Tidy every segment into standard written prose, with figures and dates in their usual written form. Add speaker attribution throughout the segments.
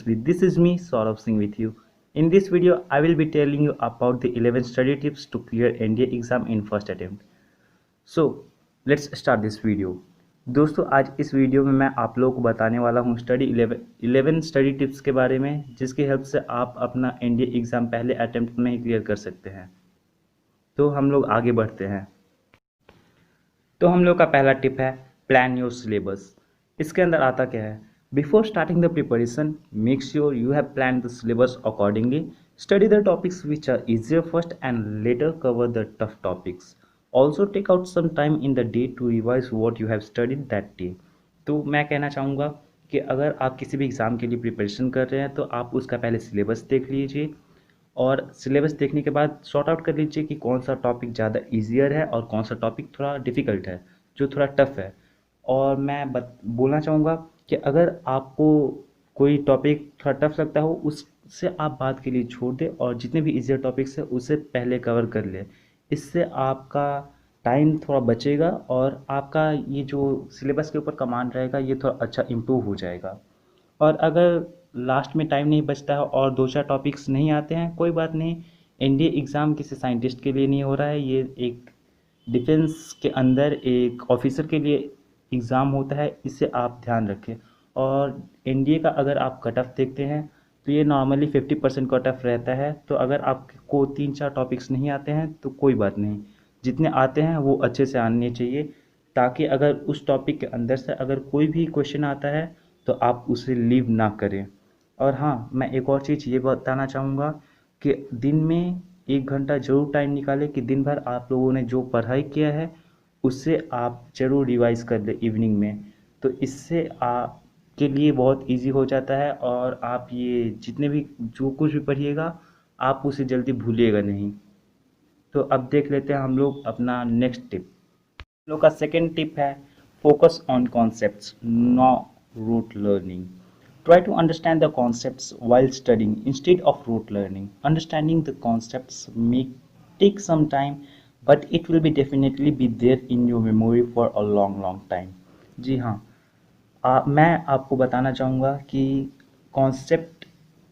Speaker 1: This is me, Saurav Singh with you. In this video, I will be telling you about the 11 study tips to clear NDA exam in first attempt. So, let's start this video. दोस्तों आज इस video में मैं आप लोगों को बताने वाला हूँ स्टडी 11 स्टडी टिप्स के बारे में जिसकी हेल्प से आप अपना एनडीए एग्ज़ाम पहले अटेम्प्ट में ही क्लियर कर सकते हैं। तो हम लोग आगे बढ़ते हैं। तो हम लोग का पहला टिप है प्लान योर सिलेबस। इसके अंदर आता क्या है, before starting the preparation make sure you have plan the syllabus accordingly, study the topics which are easier first and later cover the tough topics, also take out some time in the day to revise what you have studied that day. तो मैं कहना चाहूँगा कि अगर आप किसी भी exam के लिए प्रिपरेशन कर रहे हैं तो आप उसका पहले सिलेबस देख लीजिए और सिलेबस देखने के बाद सॉर्ट आउट कर लीजिए कि कौन सा टॉपिक ज़्यादा ईजियर है और कौन सा टॉपिक थोड़ा डिफ़िकल्ट है, जो थोड़ा टफ है। और मैं बोलना चाहूँगा कि अगर आपको कोई टॉपिक थोड़ा टफ लगता हो उससे आप बाद के लिए छोड़ दें और जितने भी ईजियर टॉपिक्स हैं उसे पहले कवर कर लें। इससे आपका टाइम थोड़ा बचेगा और आपका ये जो सिलेबस के ऊपर कमांड रहेगा ये थोड़ा अच्छा इम्प्रूव हो जाएगा। और अगर लास्ट में टाइम नहीं बचता है और दो चार टॉपिक्स नहीं आते हैं, कोई बात नहीं। एनडीए एग्ज़ाम किसी साइंटिस्ट के लिए नहीं हो रहा है, ये एक डिफेंस के अंदर एक ऑफिसर के लिए एग्ज़ाम होता है, इसे आप ध्यान रखें। और एनडीए का अगर आप कट ऑफ देखते हैं तो ये नॉर्मली 50% कट ऑफ रहता है। तो अगर आपको तीन चार टॉपिक्स नहीं आते हैं तो कोई बात नहीं, जितने आते हैं वो अच्छे से आने चाहिए, ताकि अगर उस टॉपिक के अंदर से अगर कोई भी क्वेश्चन आता है तो आप उसे लीव ना करें। और हाँ, मैं एक और चीज़ ये बताना चाहूँगा कि दिन में 1 घंटा ज़रूर टाइम निकालें कि दिन भर आप लोगों ने जो पढ़ाई किया है उससे आप ज़रूर रिवाइज़ कर लें इवनिंग में। तो इससे आपके लिए बहुत ईजी हो जाता है और आप ये जितने भी जो कुछ भी पढ़िएगा आप उसे जल्दी भूलिएगा नहीं। तो अब देख लेते हैं हम लोग अपना नेक्स्ट टिप। हम लोग का सेकेंड टिप है focus on concepts, no rote learning. Try to understand the concepts while studying instead of rote learning. Understanding the concepts may take some time, but it will be definitely be there in your memory for a long long time. जी हाँ, मैं आपको बताना चाहूँगा कि concept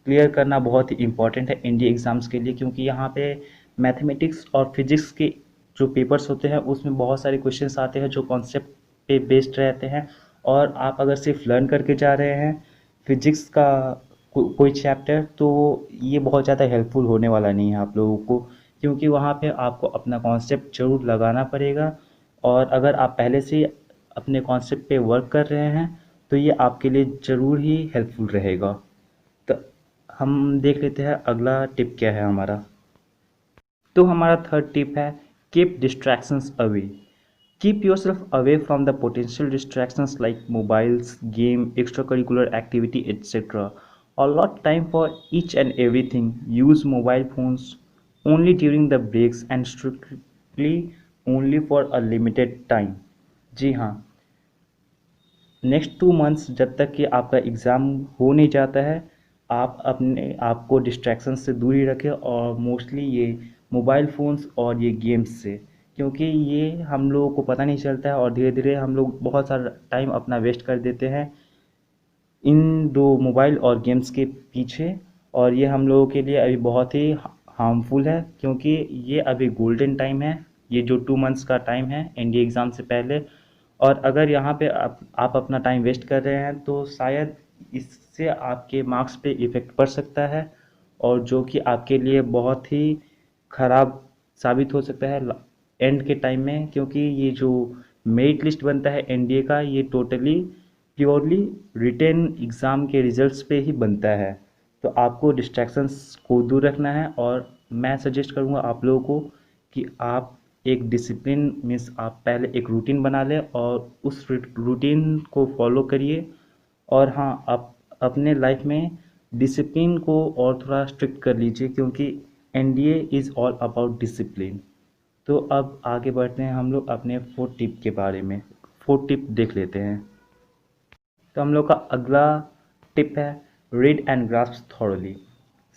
Speaker 1: clear करना बहुत ही important है NDA exams के लिए, क्योंकि यहाँ पे मैथमेटिक्स और फिजिक्स के जो पेपर्स होते हैं उसमें बहुत सारे क्वेश्चंस आते हैं जो कॉन्सेप्ट पे बेस्ड रहते हैं। और आप अगर सिर्फ लर्न करके जा रहे हैं फिजिक्स का कोई चैप्टर, तो ये बहुत ज़्यादा हेल्पफुल होने वाला नहीं है आप लोगों को, क्योंकि वहाँ पे आपको अपना कॉन्सेप्ट ज़रूर लगाना पड़ेगा। और अगर आप पहले से अपने कॉन्सेप्ट पे वर्क कर रहे हैं तो ये आपके लिए ज़रूर ही हेल्पफुल रहेगा। तो हम देख लेते हैं अगला टिप क्या है हमारा। तो हमारा थर्ड टिप है keep distractions away. Keep yourself away from the potential distractions like mobiles, game, extracurricular activity, etc. Allot time for each and everything. Use mobile phones only during the breaks and strictly only for a limited time. जी हाँ, next 2 months जब तक कि आपका exam हो नहीं जाता है आप अपने आप को डिस्ट्रैक्शन से दूर ही रखें और मोस्टली ये मोबाइल फ़ोन्स और ये गेम्स से, क्योंकि ये हम लोगों को पता नहीं चलता है और धीरे धीरे हम लोग बहुत सारा टाइम अपना वेस्ट कर देते हैं इन दो मोबाइल और गेम्स के पीछे। और ये हम लोगों के लिए अभी बहुत ही हार्मफुल है, क्योंकि ये अभी गोल्डन टाइम है, ये जो 2 मंथ्स का टाइम है एनडीए एग्ज़ाम से पहले। और अगर यहाँ पे आप अपना टाइम वेस्ट कर रहे हैं तो शायद इससे आपके मार्क्स पे इफ़ेक्ट पड़ सकता है, और जो कि आपके लिए बहुत ही ख़राब साबित हो सकता है एंड के टाइम में, क्योंकि ये जो मेरिट लिस्ट बनता है एनडीए का ये टोटली प्योरली रिटेन एग्ज़ाम के रिजल्ट्स पे ही बनता है। तो आपको डिस्ट्रैक्शंस को दूर रखना है और मैं सजेस्ट करूँगा आप लोगों को कि आप एक डिसिप्लिन मीन्स आप पहले एक रूटीन बना लें और उस रूटीन को फॉलो करिए। और हाँ, आप अपने लाइफ में डिसिप्लिन को और थोड़ा स्ट्रिक्ट कर लीजिए, क्योंकि NDA is all about discipline. तो अब आगे बढ़ते हैं हम लोग अपने फोर्थ टिप के बारे में। फोर्थ टिप देख लेते हैं। तो हम लोग का अगला टिप है read and grasp thoroughly.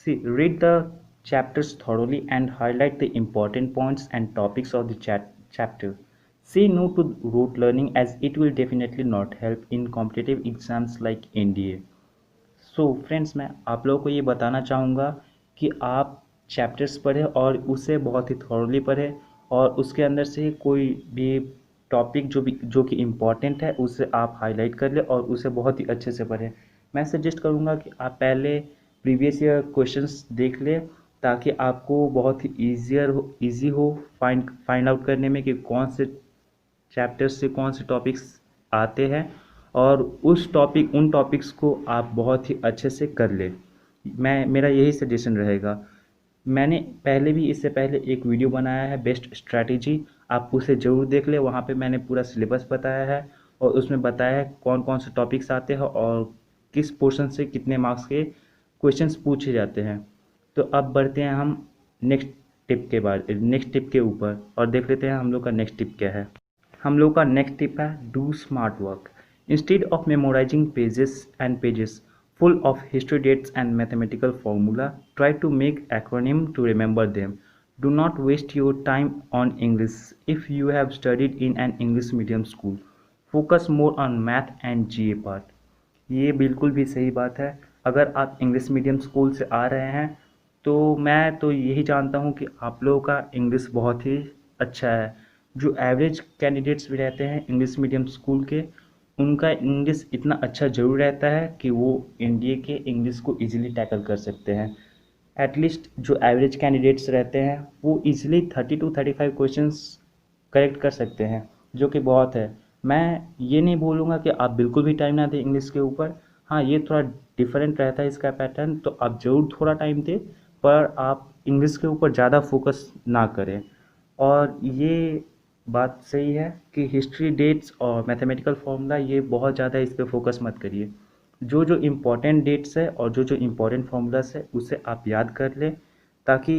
Speaker 1: See read the chapters thoroughly and highlight the important points and topics of the chapter. Say no to rote learning as it will definitely not help in competitive exams like NDA. So friends, मैं आप लोगों को ये बताना चाहूँगा कि आप chapters पढ़ें और उसे बहुत ही थॉरली पढ़ें और उसके अंदर से कोई भी टॉपिक जो कि इम्पोर्टेंट है उसे आप हाईलाइट कर लें और उसे बहुत ही अच्छे से पढ़ें। मैं सजेस्ट करूँगा कि आप पहले प्रीवियस ईयर क्वेश्चंस देख लें ताकि आपको बहुत ही ईजी हो फाइंड आउट करने में कि कौन से चैप्टर्स से कौन से टॉपिक्स आते हैं और उन टॉपिक्स को आप बहुत ही अच्छे से कर ले। मेरा यही सजेशन रहेगा। मैंने पहले भी इससे पहले एक वीडियो बनाया है बेस्ट स्ट्रैटेजी, आप उसे ज़रूर देख ले। वहाँ पे मैंने पूरा सिलेबस बताया है और उसमें बताया है कौन कौन से टॉपिक्स आते हैं और किस पोर्शन से कितने मार्क्स के क्वेश्चंस पूछे जाते हैं। तो अब बढ़ते हैं हम नेक्स्ट टिप के ऊपर और देख लेते हैं हम लोग का नेक्स्ट टिप क्या है। हम लोग का नेक्स्ट टिप है do smart work. Instead of memorizing pages and pages full of history dates and mathematical formula, try to make acronym to remember them. Do not waste your time on English if you have studied in an English medium school. Focus more on math and GA part. ये बिल्कुल भी सही बात है। अगर आप English medium school से आ रहे हैं तो मैं तो यही जानता हूँ कि आप लोगों का इंग्लिश बहुत ही अच्छा है। जो एवरेज कैंडिडेट्स भी रहते हैं इंग्लिश मीडियम स्कूल के, उनका इंग्लिश इतना अच्छा ज़रूर रहता है कि वो इंडिया के इंग्लिश को इजीली टैकल कर सकते हैं। एटलीस्ट जो एवरेज कैंडिडेट्स रहते हैं वो इजीली 30 to 35 क्वेश्चंस करेक्ट कर सकते हैं, जो कि बहुत है। मैं ये नहीं बोलूँगा कि आप बिल्कुल भी टाइम ना दें इंग्लिश के ऊपर। हाँ, ये थोड़ा डिफरेंट रहता है इसका पैटर्न, तो आप ज़रूर थोड़ा टाइम दें, पर आप इंग्लिश के ऊपर ज़्यादा फोकस ना करें। और ये बात सही है कि हिस्ट्री डेट्स और मैथमेटिकल फार्मूला ये बहुत ज़्यादा इस पे फोकस मत करिए। जो जो इम्पोर्टेंट डेट्स है और जो जो इम्पोर्टेंट फार्मूलास है उसे आप याद कर लें ताकि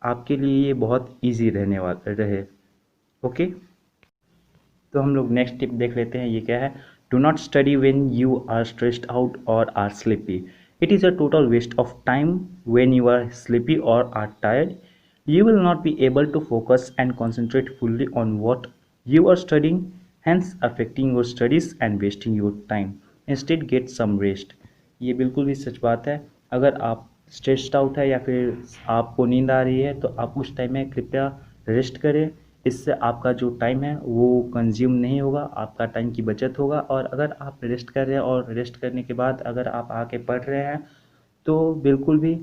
Speaker 1: आपके लिए ये बहुत इजी रहने वाला रहे। ओके, तो हम लोग नेक्स्ट टिप देख लेते हैं। ये क्या है? Do not study when you are stressed out और are sleepy. It is a total waste of time when you are sleepy और are tired. You will not be able to focus and concentrate fully on what you are studying, hence affecting your studies and wasting your time. Instead, get some rest. ये बिल्कुल भी सच बात है। अगर आप stressed out है या फिर आपको नींद आ रही है तो आप उस टाइम में कृपया रेस्ट करें। इससे आपका जो टाइम है वो कंज्यूम नहीं होगा, आपका टाइम की बचत होगा। और अगर आप रेस्ट कर रहे हैं और रेस्ट करने के बाद अगर आप आके पढ़ रहे हैं तो बिल्कुल भी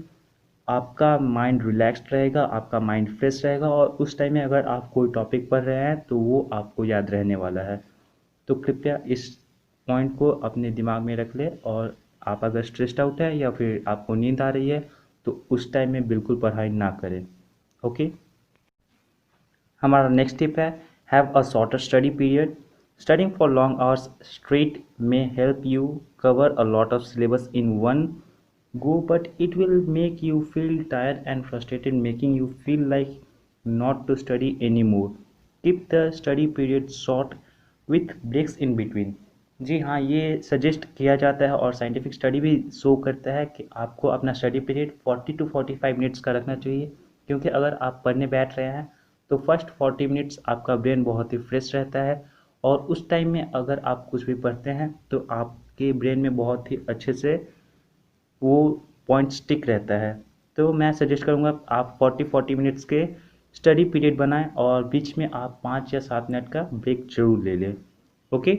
Speaker 1: आपका माइंड रिलैक्स्ड रहेगा, आपका माइंड फ्रेश रहेगा और उस टाइम में अगर आप कोई टॉपिक पढ़ रहे हैं तो वो आपको याद रहने वाला है। तो कृपया इस पॉइंट को अपने दिमाग में रख ले। और आप अगर स्ट्रेस्ड आउट है या फिर आपको नींद आ रही है तो उस टाइम में बिल्कुल पढ़ाई ना करें। ओके, हमारा नेक्स्ट टिप है have a shorter study period. Studying for long hours straight में help you cover a lot of syllabus in one go, but it will make you feel tired and frustrated, making you feel like not to study anymore. Keep the study period short with breaks in between. जी हाँ, ये suggest किया जाता है और scientific study भी show करता है कि आपको अपना स्टडी पीरियड 40 to 45 मिनट्स का रखना चाहिए। क्योंकि अगर आप पढ़ने बैठ रहे हैं तो फर्स्ट 40 मिनट्स आपका ब्रेन बहुत ही फ्रेश रहता है और उस टाइम में अगर आप कुछ भी पढ़ते हैं तो आपके ब्रेन में बहुत ही अच्छे से वो पॉइंट स्टिक रहता है। तो मैं सजेस्ट करूँगा आप 40 मिनट्स के स्टडी पीरियड बनाएं और बीच में आप 5 या 7 मिनट का ब्रेक जरूर ले लें। ओके,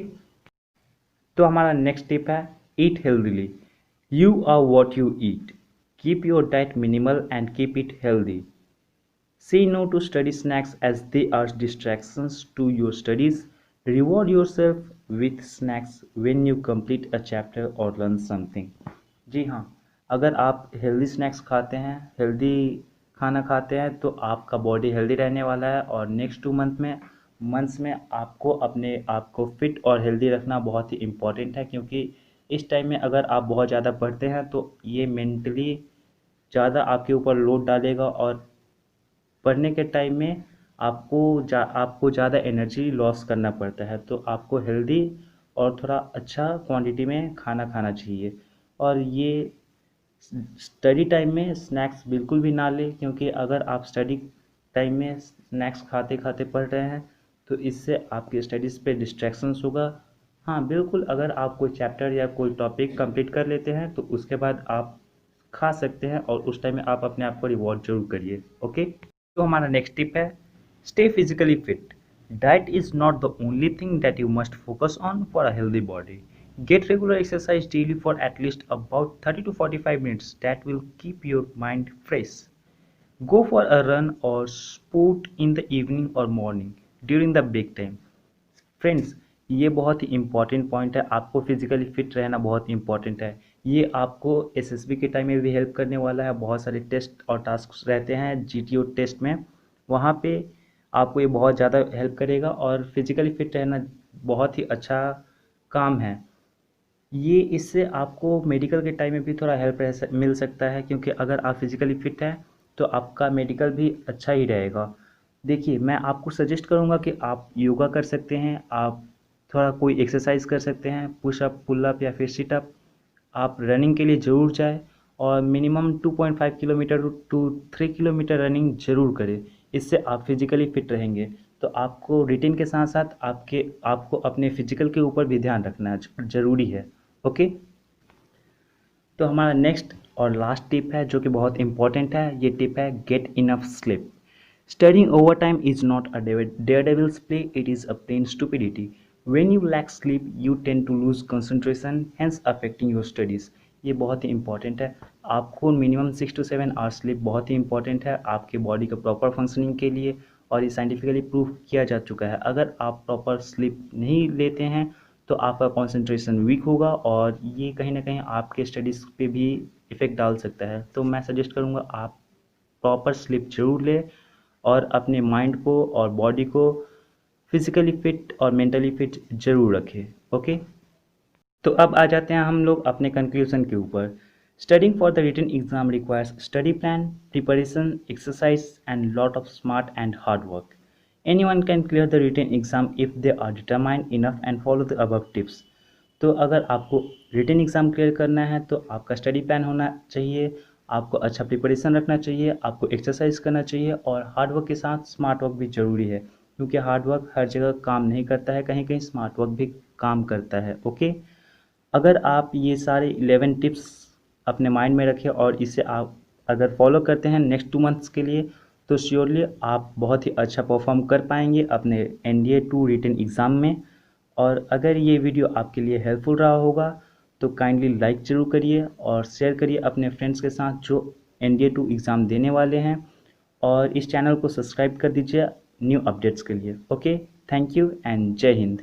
Speaker 1: तो हमारा नेक्स्ट टिप है eat healthily. You are what you eat. Keep your diet minimal and keep it healthy. Say no to study snacks as they are distractions to your studies. Reward yourself with snacks when you complete a chapter or learn something. जी हाँ, अगर आप healthy snacks खाते हैं, healthy खाना खाते हैं तो आपका बॉडी हेल्दी रहने वाला है और नेक्स्ट 2 मंथ्स में आपको अपने आप को फिट और हेल्दी रखना बहुत ही इम्पोर्टेंट है। क्योंकि इस टाइम में अगर आप बहुत ज़्यादा पढ़ते हैं तो ये मेंटली ज़्यादा आपके ऊपर लोड डालेगा और पढ़ने के टाइम में आपको ज़्यादा एनर्जी लॉस करना पड़ता है। तो आपको हेल्दी और थोड़ा अच्छा क्वांटिटी में खाना खाना चाहिए। और ये स्टडी टाइम में स्नैक्स बिल्कुल भी ना लें, क्योंकि अगर आप स्टडी टाइम में स्नैक्स खाते खाते पढ़ रहे हैं तो इससे आपकी स्टडीज़ पे डिस्ट्रैक्शंस होगा, हाँ बिल्कुल, अगर आप कोई चैप्टर या कोई टॉपिक कंप्लीट कर लेते हैं तो उसके बाद आप खा सकते हैं और उस टाइम में आप अपने आप को रिवॉर्ड जरूर करिए। ओके, तो हमारा नेक्स्ट टिप है stay physically fit. Diet is not the only thing that you must focus on for a healthy body. Get regular exercise daily for at least about 30 to 45 minutes that will keep your mind fresh. Go for a run or sport in the evening or morning during the break time. Friends, ये बहुत ही important point है, आपको physically fit रहना बहुत important है। ये आपको SSB के टाइम में भी हेल्प करने वाला है। बहुत सारे टेस्ट और टास्क रहते हैं जीटीओ टेस्ट में, वहाँ पे आपको ये बहुत ज़्यादा हेल्प करेगा और फिजिकली फिट रहना बहुत ही अच्छा काम है। ये इससे आपको मेडिकल के टाइम में भी थोड़ा हेल्प मिल सकता है, क्योंकि अगर आप फिजिकली फिट हैं तो आपका मेडिकल भी अच्छा ही रहेगा। देखिए, मैं आपको सजेस्ट करूँगा कि आप योगा कर सकते हैं, आप थोड़ा कोई एक्सरसाइज कर सकते हैं, पुशअप, पुल अप या फिर सिट अप। आप रनिंग के लिए ज़रूर जाएँ और minimum 2.5 kilometre to 3 kilometre running ज़रूर करें। इससे आप फिजिकली फिट रहेंगे। तो आपको रूटीन के साथ साथ आपको अपने फिजिकल के ऊपर भी ध्यान रखना ज़रूरी है। ओके, तो हमारा नेक्स्ट और लास्ट टिप है जो कि बहुत इंपॉर्टेंट है। ये टिप है get enough sleep. Studying over time is not a daredevils play, it is a plain stupidity. When you lack sleep you tend to lose concentration, hence affecting your studies. ये बहुत ही important है। आपको minimum 6 to 7 hours sleep बहुत ही important है आपके body के proper functioning के लिए, और ये साइंटिफिकली प्रूव किया जा चुका है। अगर आप प्रॉपर स्लीप नहीं लेते हैं तो आपका कंसंट्रेशन वीक होगा और ये कहीं ना कहीं आपके स्टडीज़ पे भी इफ़ेक्ट डाल सकता है। तो मैं सजेस्ट करूँगा आप प्रॉपर स्लीप जरूर लें और अपने माइंड को और बॉडी को फिजिकली फिट और मेंटली फिट जरूर रखें। ओके, तो अब आ जाते हैं हम लोग अपने कंक्लूजन के ऊपर। Studying for the written exam requires study plan, preparation, exercise and lot of smart and hard work. Anyone can clear the written exam if they are determined enough and follow the above tips. तो अगर आपको written exam clear करना है तो आपका study plan होना चाहिए, आपको अच्छा प्रिपरेशन रखना चाहिए, आपको एक्सरसाइज करना चाहिए और हार्ड वर्क के साथ स्मार्ट वर्क भी ज़रूरी है, क्योंकि हार्ड वर्क हर जगह काम नहीं करता है, कहीं कहीं स्मार्ट वर्क भी काम करता है। ओके, अगर आप ये सारे 11 टिप्स अपने माइंड में रखें और इसे आप अगर फॉलो करते हैं नेक्स्ट 2 मंथ्स के लिए, तो श्योरली आप बहुत ही अच्छा परफॉर्म कर पाएंगे अपने NDA 2 रिटन एग्ज़ाम में। और अगर ये वीडियो आपके लिए हेल्पफुल रहा होगा तो काइंडली लाइक ज़रूर करिए और शेयर करिए अपने फ्रेंड्स के साथ जो NDA 2 एग्ज़ाम देने वाले हैं, और इस चैनल को सब्सक्राइब कर दीजिए न्यू अपडेट्स के लिए। ओके, थैंक यू एंड जय हिंद।